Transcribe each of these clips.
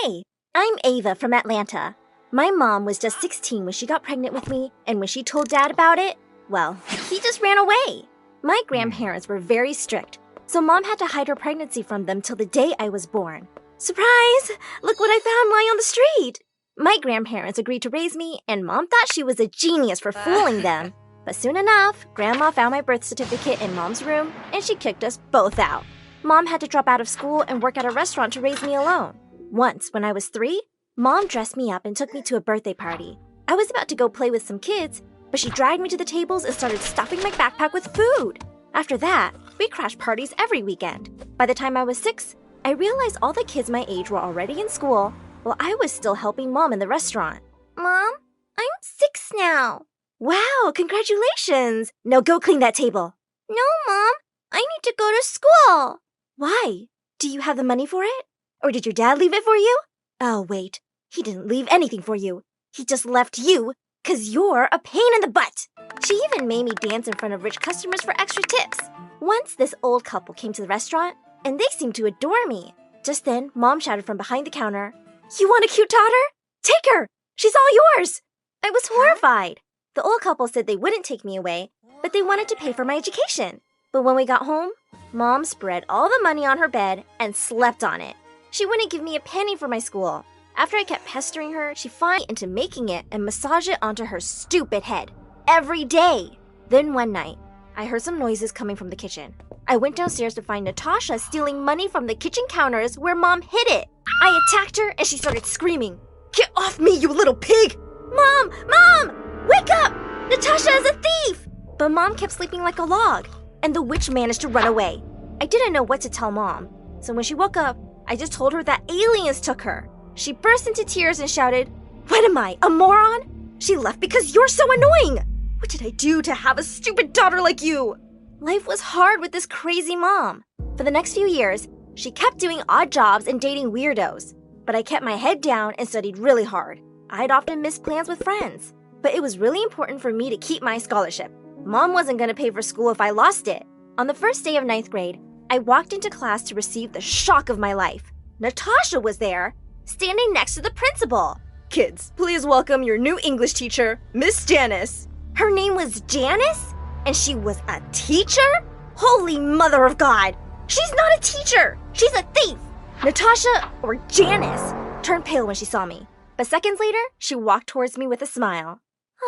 Hey, I'm Ava from Atlanta. My mom was just 16 when she got pregnant with me, and when she told Dad about it, well, he just ran away. My grandparents were very strict, so Mom had to hide her pregnancy from them till the day I was born. Surprise! Look what I found lying on the street! My grandparents agreed to raise me, and Mom thought she was a genius for fooling them. But soon enough, Grandma found my birth certificate in Mom's room, and she kicked us both out. Mom had to drop out of school and work at a restaurant to raise me alone. Once, when I was 3, Mom dressed me up and took me to a birthday party. I was about to go play with some kids, but she dragged me to the tables and started stuffing my backpack with food. After that, we crashed parties every weekend. By the time I was 6, I realized all the kids my age were already in school, while I was still helping Mom in the restaurant. Mom, I'm 6 now. Wow, congratulations! Now go clean that table. No, Mom, I need to go to school. Why? Do you have the money for it? Or did your dad leave it for you? Oh, wait, he didn't leave anything for you. He just left you, 'cause you're a pain in the butt. She even made me dance in front of rich customers for extra tips. Once this old couple came to the restaurant, and they seemed to adore me. Just then, Mom shouted from behind the counter, "You want a cute daughter? Take her! She's all yours!" I was horrified. The old couple said they wouldn't take me away, but they wanted to pay for my education. But when we got home, Mom spread all the money on her bed and slept on it. She wouldn't give me a penny for my school. After I kept pestering her, she finally into making it and massage it onto her stupid head. Every day. Then one night, I heard some noises coming from the kitchen. I went downstairs to find Natasha stealing money from the kitchen counters where Mom hid it. I attacked her and she started screaming, "Get off me, you little pig! Mom! Mom! Wake up! Natasha is a thief!" But Mom kept sleeping like a log, and the witch managed to run away. I didn't know what to tell Mom, so when she woke up, I just told her that aliens took her. She burst into tears and shouted, "What am I, a moron? She left because you're so annoying! What did I do to have a stupid daughter like you?" Life was hard with this crazy mom. For the next few years, she kept doing odd jobs and dating weirdos. But I kept my head down and studied really hard. I'd often miss plans with friends. But it was really important for me to keep my scholarship. Mom wasn't going to pay for school if I lost it. On the first day of 9th grade, I walked into class to receive the shock of my life. Natasha was there, standing next to the principal. "Kids, please welcome your new English teacher, Miss Janice." Her name was Janice? And she was a teacher? Holy Mother of God! She's not a teacher! She's a thief! Natasha, or Janice, turned pale when she saw me. But seconds later, she walked towards me with a smile.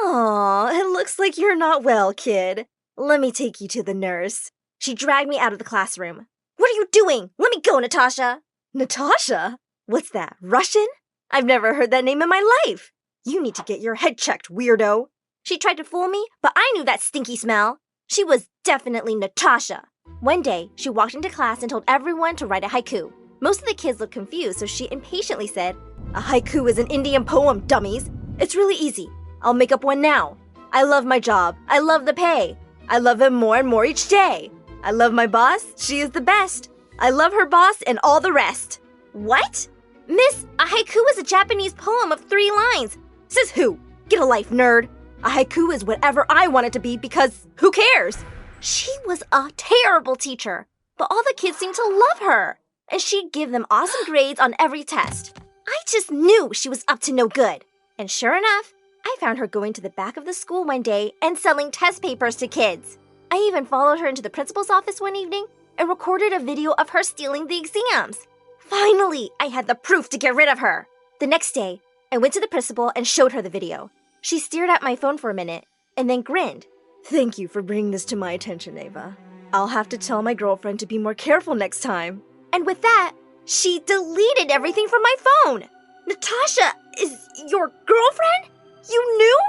"Aw, it looks like you're not well, kid. Let me take you to the nurse." She dragged me out of the classroom. "What are you doing? Let me go, Natasha." Natasha? What's that, Russian? I've never heard that name in my life. You need to get your head checked, weirdo. She tried to fool me, but I knew that stinky smell. She was definitely Natasha. One day, she walked into class and told everyone to write a haiku. Most of the kids looked confused, so she impatiently said, "A haiku is an Indian poem, dummies. It's really easy. I'll make up one now. I love my job. I love the pay. I love him more and more each day. I love my boss. She is the best. I love her boss and all the rest." What? Miss, a haiku is a Japanese poem of 3 lines. Says who? Get a life, nerd. A haiku is whatever I want it to be because who cares? She was a terrible teacher, but all the kids seemed to love her. And she'd give them awesome grades on every test. I just knew she was up to no good. And sure enough, I found her going to the back of the school one day and selling test papers to kids. I even followed her into the principal's office one evening and recorded a video of her stealing the exams. Finally, I had the proof to get rid of her. The next day, I went to the principal and showed her the video. She stared at my phone for a minute and then grinned. "Thank you for bringing this to my attention, Ava. I'll have to tell my girlfriend to be more careful next time." And with that, she deleted everything from my phone. Natasha is your girlfriend? You knew?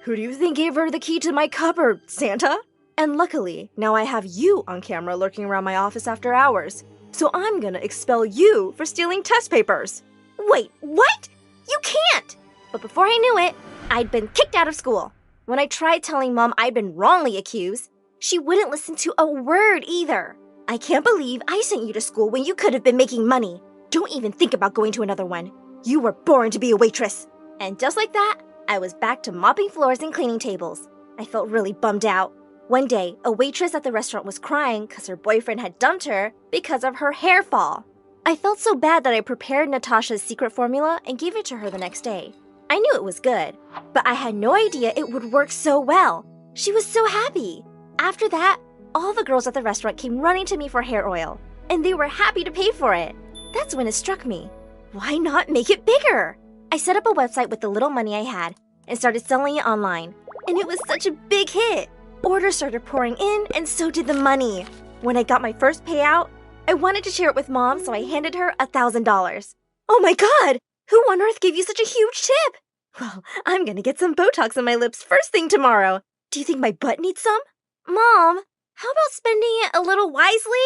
Who do you think gave her the key to my cupboard, Santa? And luckily, now I have you on camera lurking around my office after hours. So I'm gonna expel you for stealing test papers. Wait, what? You can't! But before I knew it, I'd been kicked out of school. When I tried telling Mom I'd been wrongly accused, she wouldn't listen to a word either. "I can't believe I sent you to school when you could have been making money. Don't even think about going to another one. You were born to be a waitress." And just like that, I was back to mopping floors and cleaning tables. I felt really bummed out. One day, a waitress at the restaurant was crying because her boyfriend had dumped her because of her hair fall. I felt so bad that I prepared Natasha's secret formula and gave it to her the next day. I knew it was good, but I had no idea it would work so well. She was so happy. After that, all the girls at the restaurant came running to me for hair oil, and they were happy to pay for it. That's when it struck me. Why not make it bigger? I set up a website with the little money I had and started selling it online, and it was such a big hit. Orders started pouring in, and so did the money. When I got my first payout, I wanted to share it with Mom, so I handed her $1,000. Oh my God! Who on earth gave you such a huge tip? Well, I'm gonna get some Botox on my lips first thing tomorrow. Do you think my butt needs some? Mom, how about spending it a little wisely?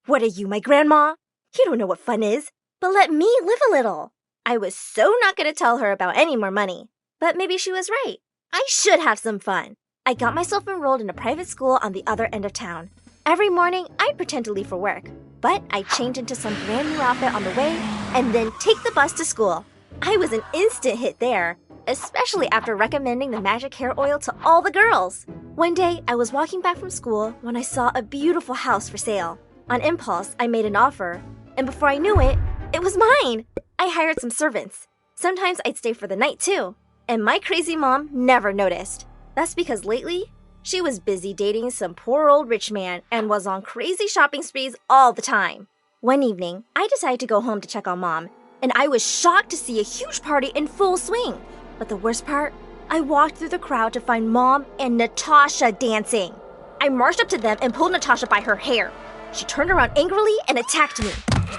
What are you, my grandma? You don't know what fun is, but let me live a little. I was so not gonna tell her about any more money, but maybe she was right. I should have some fun. I got myself enrolled in a private school on the other end of town. Every morning, I'd pretend to leave for work, but I'd change into some brand new outfit on the way and then take the bus to school. I was an instant hit there, especially after recommending the magic hair oil to all the girls. One day, I was walking back from school when I saw a beautiful house for sale. On impulse, I made an offer, and before I knew it, it was mine. I hired some servants. Sometimes I'd stay for the night too, and my crazy mom never noticed. That's because lately, she was busy dating some poor old rich man and was on crazy shopping sprees all the time. One evening, I decided to go home to check on Mom, and I was shocked to see a huge party in full swing. But the worst part, I walked through the crowd to find Mom and Natasha dancing. I marched up to them and pulled Natasha by her hair. She turned around angrily and attacked me.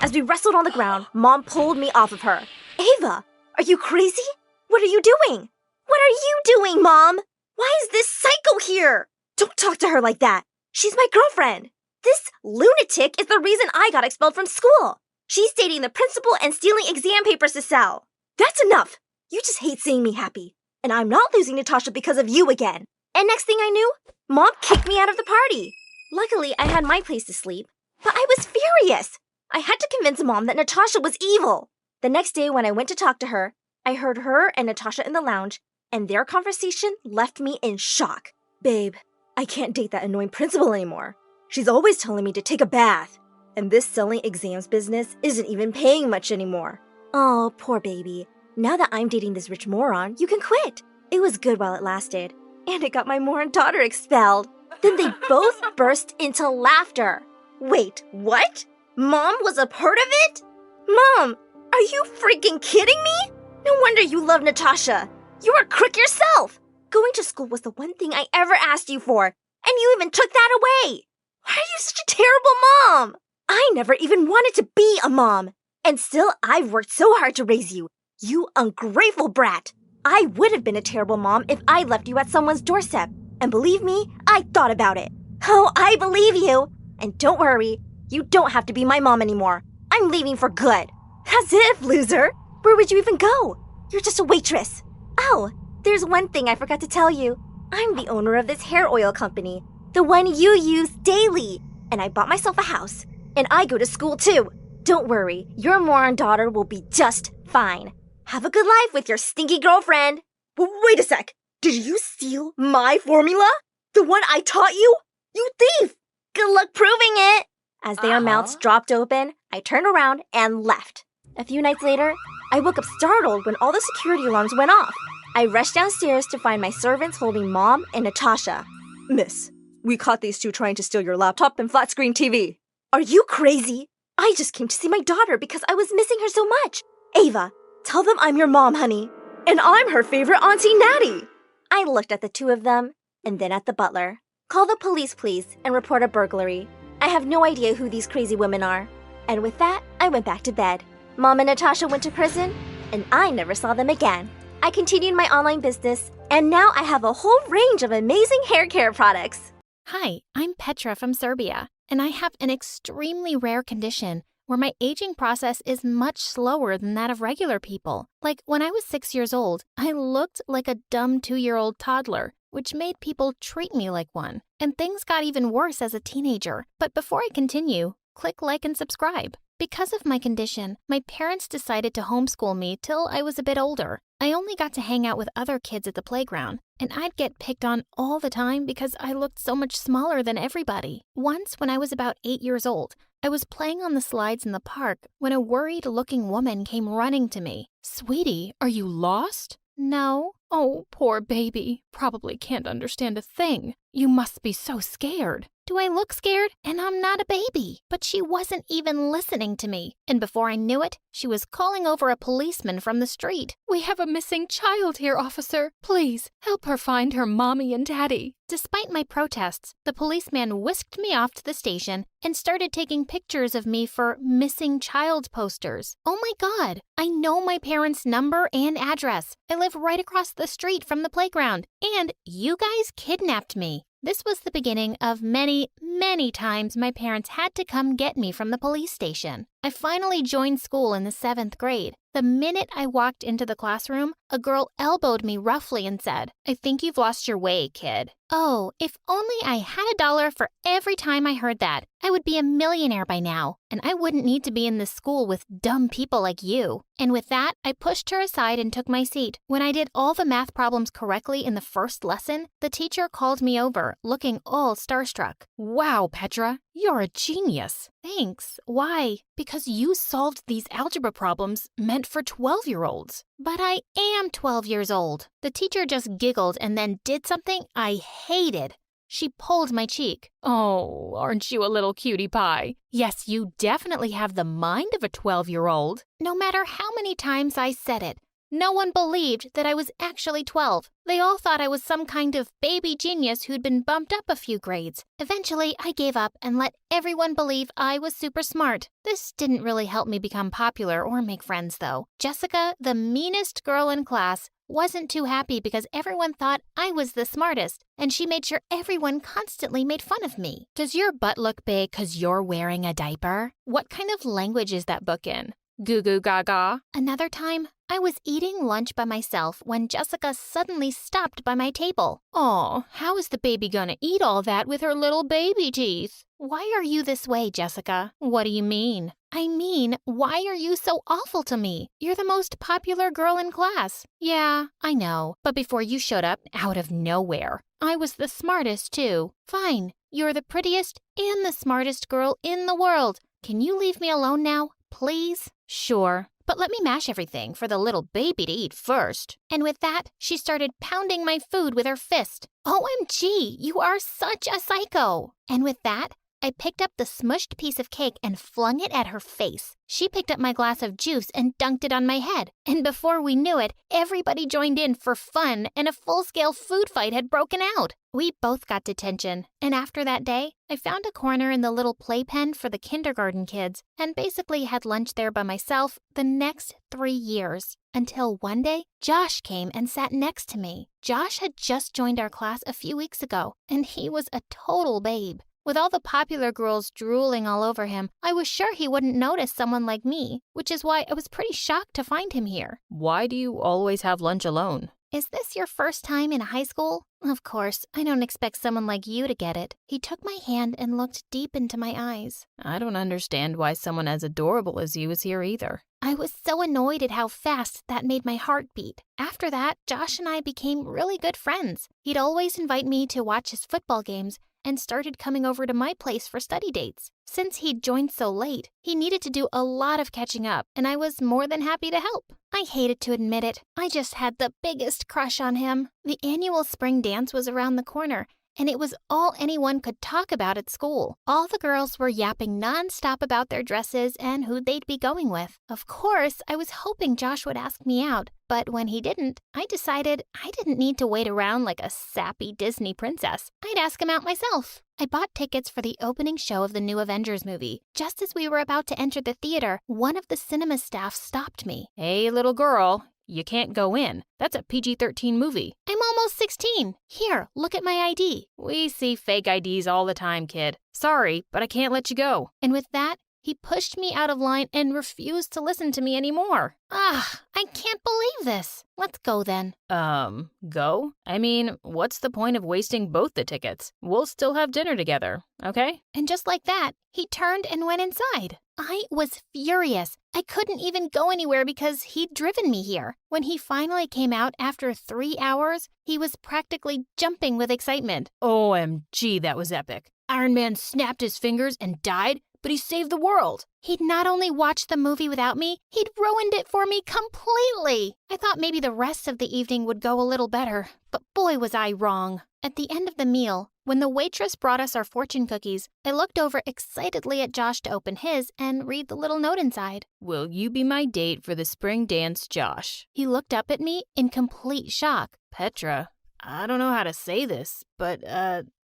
As we wrestled on the ground, Mom pulled me off of her. Ava, are you crazy? What are you doing? What are you doing, Mom? Why is this psycho here? Don't talk to her like that. She's my girlfriend. This lunatic is the reason I got expelled from school. She's dating the principal and stealing exam papers to sell. That's enough. You just hate seeing me happy. And I'm not losing Natasha because of you again. And next thing I knew, Mom kicked me out of the party. Luckily, I had my place to sleep, but I was furious. I had to convince Mom that Natasha was evil. The next day when I went to talk to her, I heard her and Natasha in the lounge, and their conversation left me in shock. Babe, I can't date that annoying principal anymore. She's always telling me to take a bath. And this selling exams business isn't even paying much anymore. Oh, poor baby. Now that I'm dating this rich moron, you can quit. It was good while it lasted. And it got my moron daughter expelled. Then they both burst into laughter. Wait, what? Mom was a part of it? Mom, are you freaking kidding me? No wonder you love Natasha. You're a crook yourself. Going to school was the one thing I ever asked you for, and you even took that away. Why are you such a terrible mom? I never even wanted to be a mom. And still, I've worked so hard to raise you. You ungrateful brat. I would have been a terrible mom if I left you at someone's doorstep. And believe me, I thought about it. Oh, I believe you. And don't worry, you don't have to be my mom anymore. I'm leaving for good. As if, loser. Where would you even go? You're just a waitress. Oh, there's one thing I forgot to tell you. I'm the owner of this hair oil company, the one you use daily. And I bought myself a house. And I go to school too. Don't worry, your moron daughter will be just fine. Have a good life with your stinky girlfriend. Wait a sec. Did you steal my formula? The one I taught you? You thief! Good luck proving it. As their mouths dropped open, I turned around and left. A few nights later, I woke up startled when all the security alarms went off. I rushed downstairs to find my servants holding Mom and Natasha. Miss, we caught these two trying to steal your laptop and flat screen TV. Are you crazy? I just came to see my daughter because I was missing her so much. Ava, tell them I'm your mom, honey. And I'm her favorite Auntie Natty. I looked at the two of them and then at the butler. Call the police, please, and report a burglary. I have no idea who these crazy women are. And with that, I went back to bed. Mom and Natasha went to prison, and I never saw them again. I continued my online business, and now I have a whole range of amazing hair care products. Hi, I'm Petra from Serbia, and I have an extremely rare condition where my aging process is much slower than that of regular people. Like when I was 6 years old, I looked like a dumb 2-year-old toddler, which made people treat me like one. And things got even worse as a teenager. But before I continue, click like and subscribe. Because of my condition, my parents decided to homeschool me till I was a bit older. I only got to hang out with other kids at the playground, and I'd get picked on all the time because I looked so much smaller than everybody. Once, when I was about 8 years old, I was playing on the slides in the park when a worried-looking woman came running to me. "Sweetie, are you lost?" "No." "Oh, poor baby. Probably can't understand a thing. You must be so scared." "Do I look scared? And I'm not a baby." But she wasn't even listening to me. And before I knew it, she was calling over a policeman from the street. "We have a missing child here, officer. Please, help her find her mommy and daddy." Despite my protests, the policeman whisked me off to the station and started taking pictures of me for missing child posters. Oh my God, I know my parents' number and address. I live right across the street from the playground, and you guys kidnapped me. This was the beginning of many, many times my parents had to come get me from the police station. I finally joined school in the 7th grade. The minute I walked into the classroom, a girl elbowed me roughly and said, "I think you've lost your way, kid." Oh, if only I had $1 for every time I heard that. I would be a millionaire by now, and I wouldn't need to be in this school with dumb people like you. And with that, I pushed her aside and took my seat. When I did all the math problems correctly in the first lesson, the teacher called me over, looking all starstruck. "Wow, Petra, you're a genius." "Thanks. Why?" "Because you solved these algebra problems meant for 12-year-olds. "But I am 12 years old." The teacher just giggled and then did something I hated. She pulled my cheek. "Oh, aren't you a little cutie pie? Yes, you definitely have the mind of a 12-year-old. No matter how many times I said it, no one believed that I was actually 12. They all thought I was some kind of baby genius who'd been bumped up a few grades. Eventually, I gave up and let everyone believe I was super smart. This didn't really help me become popular or make friends, though. Jessica, the meanest girl in class, wasn't too happy because everyone thought I was the smartest, and she made sure everyone constantly made fun of me. "Does your butt look big 'cause you're wearing a diaper? What kind of language is that book in? Goo goo gaga?" Another time, I was eating lunch by myself when Jessica suddenly stopped by my table. "Aw, how is the baby gonna eat all that with her little baby teeth?" "Why are you this way, Jessica?" "What do you mean?" "I mean, why are you so awful to me? You're the most popular girl in class." "Yeah, I know. But before you showed up out of nowhere, I was the smartest too." "Fine. You're the prettiest and the smartest girl in the world. Can you leave me alone now, please?" "Sure. But let me mash everything for the little baby to eat first." And with that, she started pounding my food with her fist. OMG, you are such a psycho. And with that, I picked up the smushed piece of cake and flung it at her face. She picked up my glass of juice and dunked it on my head. And before we knew it, everybody joined in for fun and a full-scale food fight had broken out. We both got detention. And after that day, I found a corner in the little playpen for the kindergarten kids and basically had lunch there by myself the next 3 years. Until one day, Josh came and sat next to me. Josh had just joined our class a few weeks ago, and he was a total babe. With all the popular girls drooling all over him, I was sure he wouldn't notice someone like me, which is why I was pretty shocked to find him here. Why do you always have lunch alone? Is this your first time in high school? Of course, I don't expect someone like you to get it. He took my hand and looked deep into my eyes. I don't understand why someone as adorable as you is here either. I was so annoyed at how fast that made my heart beat. After that, Josh and I became really good friends. He'd always invite me to watch his football games and started coming over to my place for study dates. Since he'd joined so late, he needed to do a lot of catching up, and I was more than happy to help. I hated to admit it. I just had the biggest crush on him. The annual spring dance was around the corner, and it was all anyone could talk about at school. All the girls were yapping nonstop about their dresses and who they'd be going with. Of course, I was hoping Josh would ask me out, but when he didn't, I decided I didn't need to wait around like a sappy Disney princess. I'd ask him out myself. I bought tickets for the opening show of the new Avengers movie. Just as we were about to enter the theater, one of the cinema staff stopped me. Hey, little girl, you can't go in. That's a PG-13 movie. I'm almost 16. Here, look at my ID. We see fake IDs all the time, kid. Sorry, but I can't let you go. And with that, he pushed me out of line and refused to listen to me anymore. I can't believe this. Let's go then. Go? I mean, what's the point of wasting both the tickets? We'll still have dinner together, okay? And just like that, he turned and went inside. I was furious. I couldn't even go anywhere because he'd driven me here. When he finally came out after 3 hours, he was practically jumping with excitement. OMG, that was epic. Iron Man snapped his fingers and died, but he saved the world. He'd not only watched the movie without me, he'd ruined it for me completely. I thought maybe the rest of the evening would go a little better, but boy was I wrong. At the end of the meal, when the waitress brought us our fortune cookies, I looked over excitedly at Josh to open his and read the little note inside. Will you be my date for the spring dance, Josh? He looked up at me in complete shock. Petra, I don't know how to say this, but,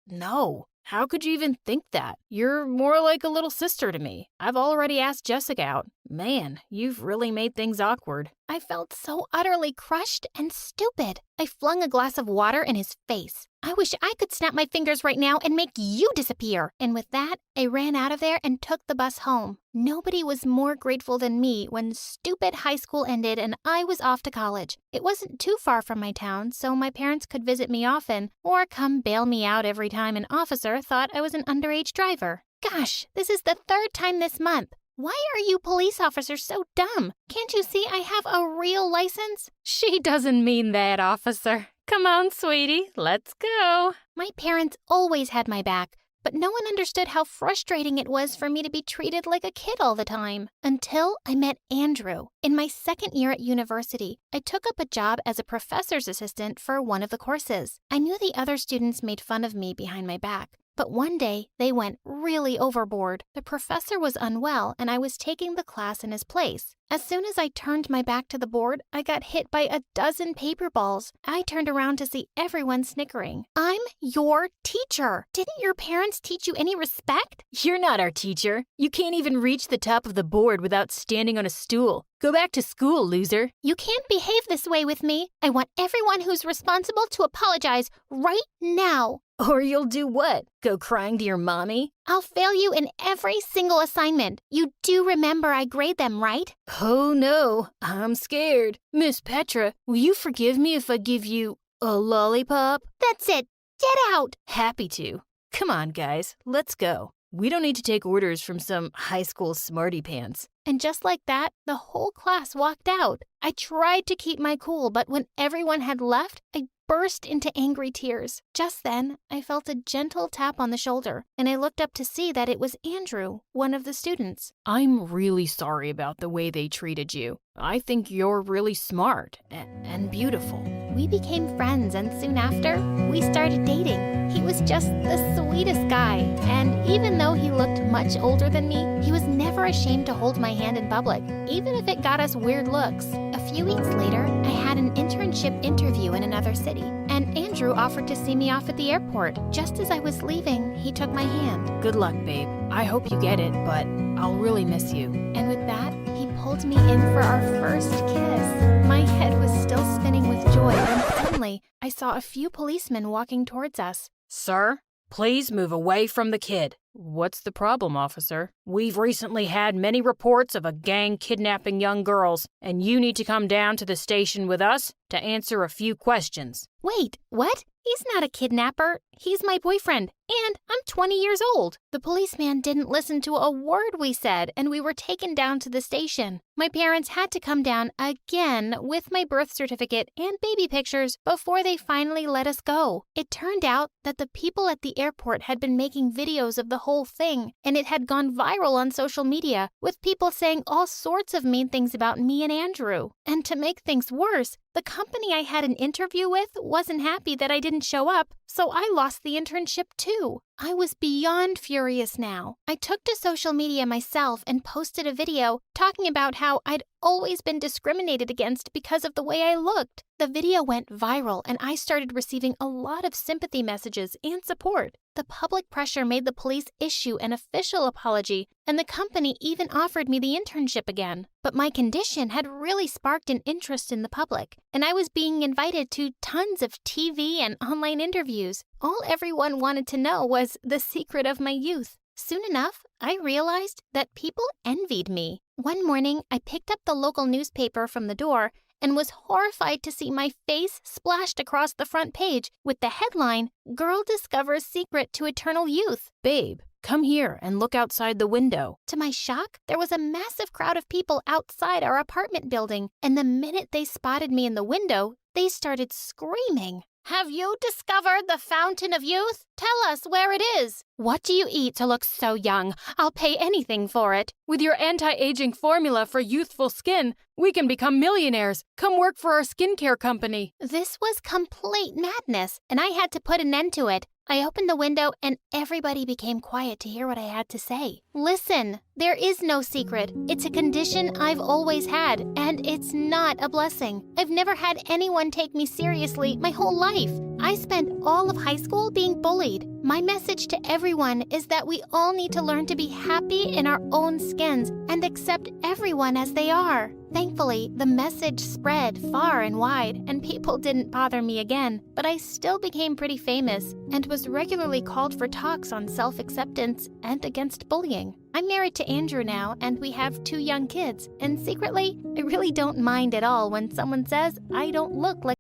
no. How could you even think that? You're more like a little sister to me. I've already asked Jessica out. Man, you've really made things awkward. I felt so utterly crushed and stupid. I flung a glass of water in his face. I wish I could snap my fingers right now and make you disappear. And with that, I ran out of there and took the bus home. Nobody was more grateful than me when stupid high school ended and I was off to college. It wasn't too far from my town, so my parents could visit me often or come bail me out every time an officer thought I was an underage driver. Gosh, this is the third time this month. Why are you police officers so dumb? Can't you see I have a real license? She doesn't mean that, officer. Come on, sweetie, let's go. My parents always had my back, but no one understood how frustrating it was for me to be treated like a kid all the time. Until I met Andrew. In my second year at university, I took up a job as a professor's assistant for one of the courses. I knew the other students made fun of me behind my back. But one day, they went really overboard. The professor was unwell, and I was taking the class in his place. As soon as I turned my back to the board, I got hit by a dozen paper balls. I turned around to see everyone snickering. I'm your teacher. Didn't your parents teach you any respect? You're not our teacher. You can't even reach the top of the board without standing on a stool. Go back to school, loser. You can't behave this way with me. I want everyone who's responsible to apologize right now. Or you'll do what? Go crying to your mommy? I'll fail you in every single assignment. You do remember I grade them, right? Oh no, I'm scared. Miss Petra, will you forgive me if I give you a lollipop? That's it. Get out. Happy to. Come on, guys, let's go. We don't need to take orders from some high school smarty pants. And just like that, the whole class walked out. I tried to keep my cool, but when everyone had left, I burst into angry tears. Just then, I felt a gentle tap on the shoulder, and I looked up to see that it was Andrew, one of the students. I'm really sorry about the way they treated you. I think you're really smart and beautiful. We became friends, and soon after, we started dating. He was just the sweetest guy, and even though he looked much older than me, he was never ashamed to hold my hand in public, even if it got us weird looks. A few weeks later, I had an internship interview in another city, and Andrew offered to see me off at the airport. Just as I was leaving, he took my hand. Good luck, babe. I hope you get it, but I'll really miss you. And with that, he pulled me in for our first kiss. My head was still spinning with joy when suddenly I saw a few policemen walking towards us. Sir, please move away from the kid. What's the problem, officer? We've recently had many reports of a gang kidnapping young girls, and you need to come down to the station with us to answer a few questions. Wait, what? He's not a kidnapper. He's my boyfriend, and I'm 20 years old. The policeman didn't listen to a word we said, and we were taken down to the station. My parents had to come down again with my birth certificate and baby pictures before they finally let us go. It turned out that the people at the airport had been making videos of the whole thing, and it had gone viral on social media, with people saying all sorts of mean things about me and Andrew. And to make things worse, the company I had an interview with wasn't happy that I didn't show up, so I lost the internship too. I was beyond furious now. I took to social media myself and posted a video talking about how I'd always been discriminated against because of the way I looked. The video went viral and I started receiving a lot of sympathy messages and support. The public pressure made the police issue an official apology, and the company even offered me the internship again. But my condition had really sparked an interest in the public, and I was being invited to tons of TV and online interviews. All everyone wanted to know was the secret of my youth. Soon enough, I realized that people envied me. One morning, I picked up the local newspaper from the door and was horrified to see my face splashed across the front page with the headline, "Girl Discovers Secret to Eternal Youth." Babe, come here and look outside the window. To my shock, there was a massive crowd of people outside our apartment building, and the minute they spotted me in the window, they started screaming. Have you discovered the fountain of youth? Tell us where it is. What do you eat to look so young? I'll pay anything for it. With your anti-aging formula for youthful skin, we can become millionaires. Come work for our skincare company. This was complete madness, and I had to put an end to it. I opened the window and everybody became quiet to hear what I had to say. Listen, there is no secret. It's a condition I've always had, and it's not a blessing. I've never had anyone take me seriously my whole life. I spent all of high school being bullied. My message to everyone is that we all need to learn to be happy in our own skins and accept everyone as they are. Thankfully, the message spread far and wide, and people didn't bother me again, but I still became pretty famous and was regularly called for talks on self-acceptance and against bullying. I'm married to Andrew now, and we have 2 young kids, and secretly, I really don't mind at all when someone says I don't look like